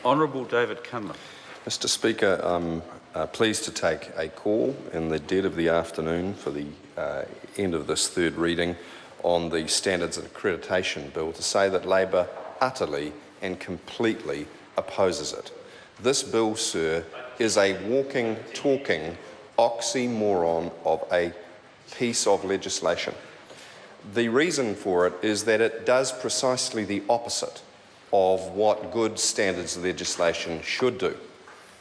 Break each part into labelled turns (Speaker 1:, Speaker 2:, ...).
Speaker 1: Honourable David Cunliffe.
Speaker 2: Mr Speaker, I'm pleased to take a call in the dead of the afternoon for the end of this third reading on the Standards and Accreditation Bill to say that Labor utterly and completely opposes it. This bill, sir, is a walking, talking oxymoron of a piece of legislation. The reason for it is that it does precisely the opposite of what good standards legislation should do.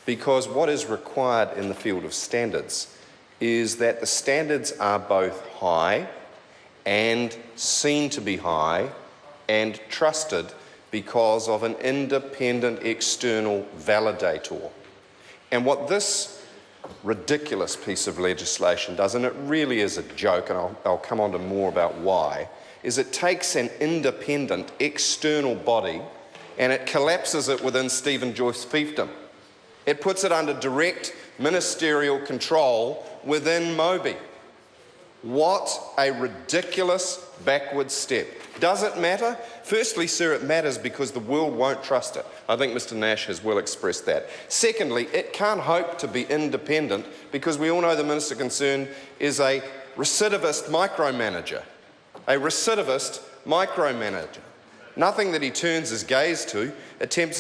Speaker 2: Because what is required in the field of standards is that the standards are both high and seen to be high and trusted because of an independent external validator. And what this ridiculous piece of legislation does, and it really is a joke, and I'll come on to more about why, is it takes an independent external body and it collapses it within Stephen Joyce fiefdom. It puts it under direct ministerial control within Moby. What a ridiculous backward step. Does it matter? Firstly, sir, it matters because the world won't trust it. I think Mr Nash has well expressed that. Secondly, it can't hope to be independent because we all know the Minister concerned is a recidivist micromanager. A recidivist micromanager. Nothing that he turns his gaze to escapes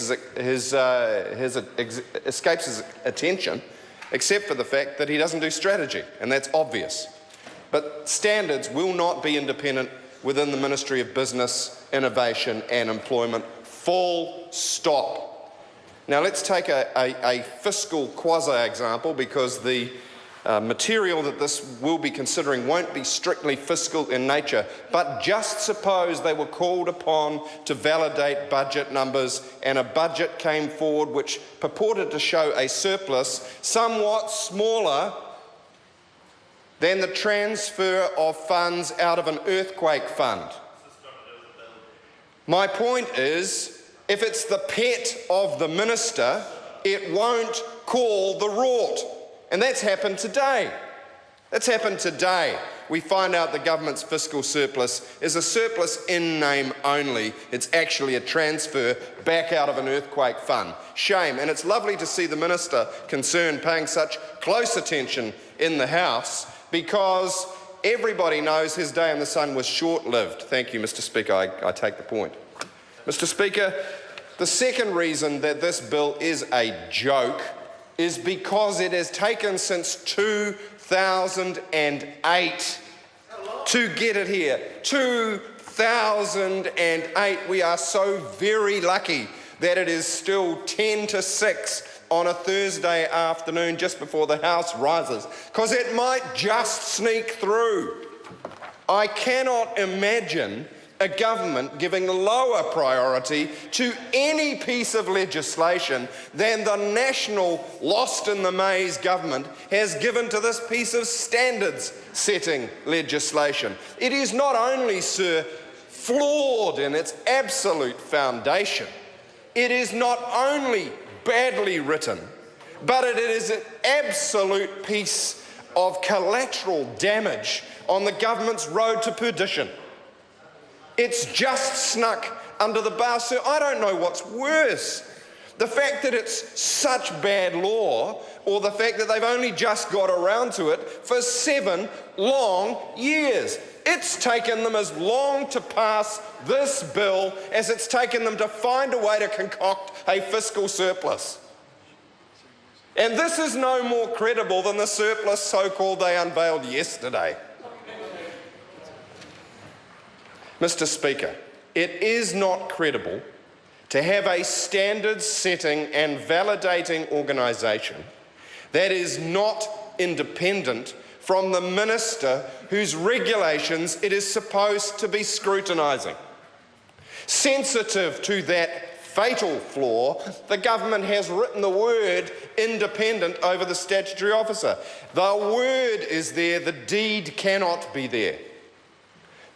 Speaker 2: his attention, except for the fact that he doesn't do strategy, and that's obvious. But standards will not be independent within the Ministry of Business, Innovation and Employment, full stop. Now let's take a fiscal quasi-example, because the material that this will be considering won't be strictly fiscal in nature, but just suppose they were called upon to validate budget numbers and a budget came forward which purported to show a surplus somewhat smaller than the transfer of funds out of an earthquake fund. My point is, if it's the pet of the minister, it won't call the rort. And that's happened today. That's happened today. We find out the government's fiscal surplus is a surplus in name only. It's actually a transfer back out of an earthquake fund. Shame. And it's lovely to see the minister concerned paying such close attention in the House, because everybody knows his day in the sun was short-lived. Thank you, Mr Speaker. I take the point. Mr Speaker, the second reason that this bill is a joke is because it has taken since 2008 to get it here. 2008. We are so very lucky that it is still 10 to 6 on a Thursday afternoon just before the House rises, because it might just sneak through. I cannot imagine a government giving lower priority to any piece of legislation than the national lost in the maze government has given to this piece of standards setting legislation. It is not only, sir, flawed in its absolute foundation, it is not only badly written, but it is an absolute piece of collateral damage on the government's road to perdition. It's just snuck under the bar, sir. I don't know what's worse. The fact that it's such bad law, or the fact that they've only just got around to it for 7 long years. It's taken them as long to pass this bill as it's taken them to find a way to concoct a fiscal surplus. And this is no more credible than the surplus so-called they unveiled yesterday. Mr Speaker, it is not credible to have a standards-setting and validating organisation that is not independent from the minister whose regulations it is supposed to be scrutinising. Sensitive to that fatal flaw, the government has written the word independent over the statutory officer. The word is there, the deed cannot be there,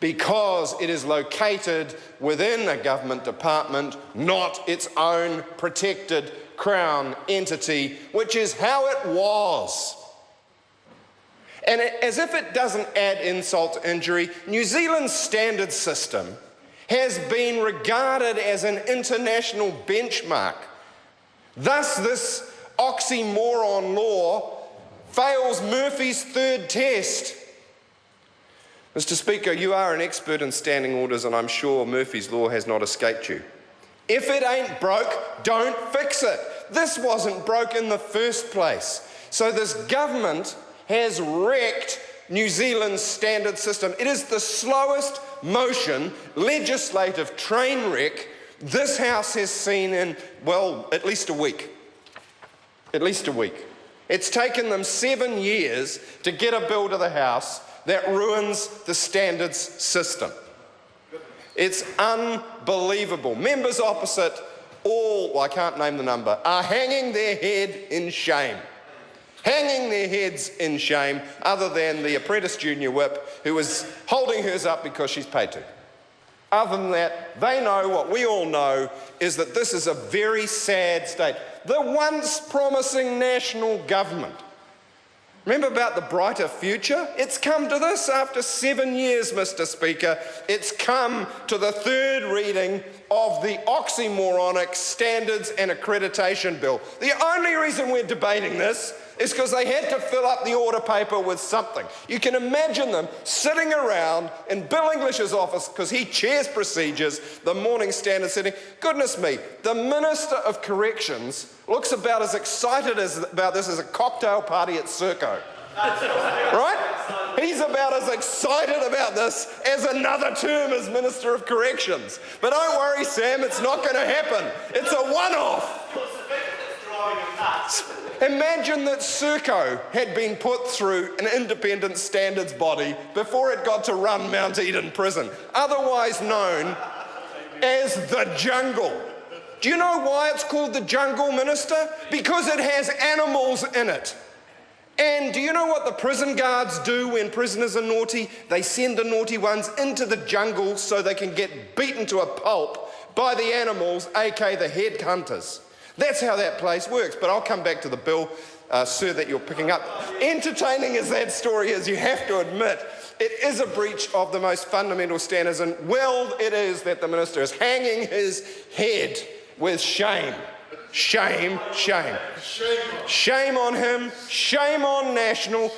Speaker 2: because it is located within a government department, not its own protected Crown entity, which is how it was. And as if it doesn't add insult to injury, New Zealand's standard system has been regarded as an international benchmark Thus, this oxymoron law fails Murphy's third test. Mr. Speaker, you are an expert in standing orders, and I'm sure Murphy's law has not escaped you. If it ain't broke, don't fix it. This wasn't broke in the first place. So this government has wrecked New Zealand's standard system. It is the slowest motion legislative train wreck this House has seen in, well, at least a week. At least a week. It's taken them 7 years to get a bill to the House that ruins the standards system. It's unbelievable. Members opposite, all, well, I can't name the number, are hanging their head in shame. Hanging their heads in shame, other than the Apprentice Junior Whip, who is holding hers up because she's paid to. Other than that, they know what we all know, is that this is a very sad state. The once promising national government. Remember about the brighter future? It's come to this after 7 years, Mr. Speaker. It's come to the third reading of the oxymoronic Standards and Accreditation Bill. The only reason we're debating this is because they had to fill up the order paper with something. You can imagine them sitting around in Bill English's office, because he chairs procedures, the morning standard sitting. Goodness me, the Minister of Corrections looks about as excited about this as a cocktail party at Serco. Right? He's about as excited about this as another term as Minister of Corrections. But don't worry, Sam, it's not going to happen. It's a one-off. Imagine that Serco had been put through an independent standards body before it got to run Mount Eden Prison, otherwise known as the Jungle. Do you know why it's called the Jungle, Minister? Because it has animals in it. And do you know what the prison guards do when prisoners are naughty? They send the naughty ones into the jungle so they can get beaten to a pulp by the animals, aka the head hunters. That's how that place works. But I'll come back to the bill, sir, that you're picking up. Entertaining as that story is, you have to admit, it is a breach of the most fundamental standards, and well it is that the Minister is hanging his head with shame. Shame, shame. Shame on him, shame on National,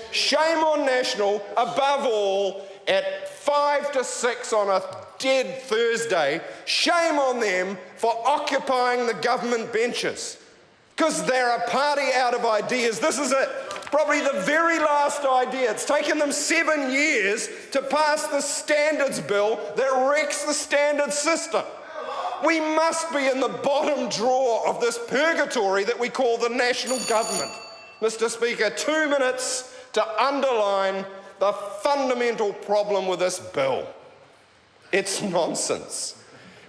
Speaker 2: above all, at 5 to 6 on a dead Thursday, shame on them for occupying the government benches. Because they're a party out of ideas. This is it. Probably the very last idea. It's taken them 7 years to pass the standards bill that wrecks the standards system. We must be in the bottom drawer of this purgatory that we call the national government. Mr. Speaker, 2 minutes to underline the fundamental problem with this bill. It's nonsense.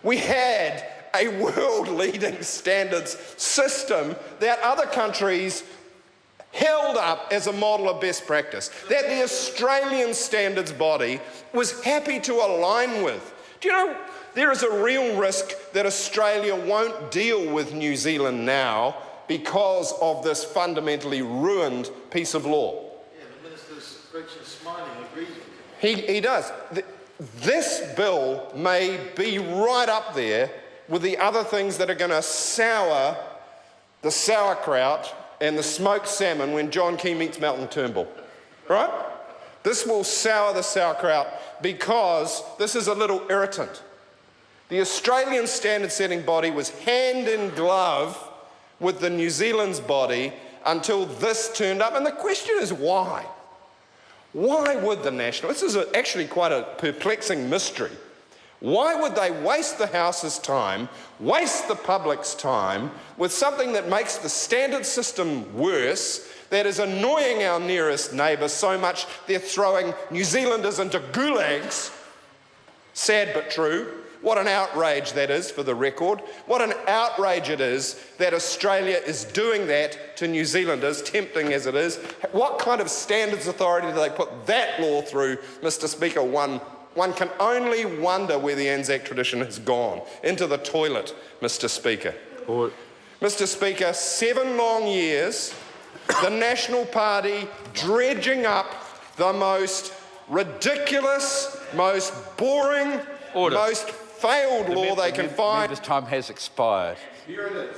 Speaker 2: We had a world-leading standards system that other countries held up as a model of best practice, that the Australian standards body was happy to align with. Do you know, there is a real risk that Australia won't deal with New Zealand now because of this fundamentally ruined piece of law.
Speaker 1: Yeah, the Minister's smiling, agrees with you.
Speaker 2: He does. This bill may be right up there with the other things that are going to sour the sauerkraut and the smoked salmon when John Key meets Malcolm Turnbull, right? This will sour the sauerkraut because this is a little irritant. The Australian standard setting body was hand in glove with the New Zealand's body until this turned up, and the question is why? Why would the National, this is actually quite a perplexing mystery, why would they waste the House's time, waste the public's time with something that makes the standard system worse, that is annoying our nearest neighbour so much they're throwing New Zealanders into gulags? Sad but true. What an outrage that is, for the record. What an outrage it is that Australia is doing that to New Zealanders, tempting as it is. What kind of standards authority do they put that law through, Mr. Speaker? One can only wonder where the Anzac tradition has gone. Into the toilet, Mr. Speaker. Mr. Speaker, 7 long years, the National Party dredging up the most ridiculous, most boring, most failed law they can find.
Speaker 3: The member's time has expired.
Speaker 2: Here it is.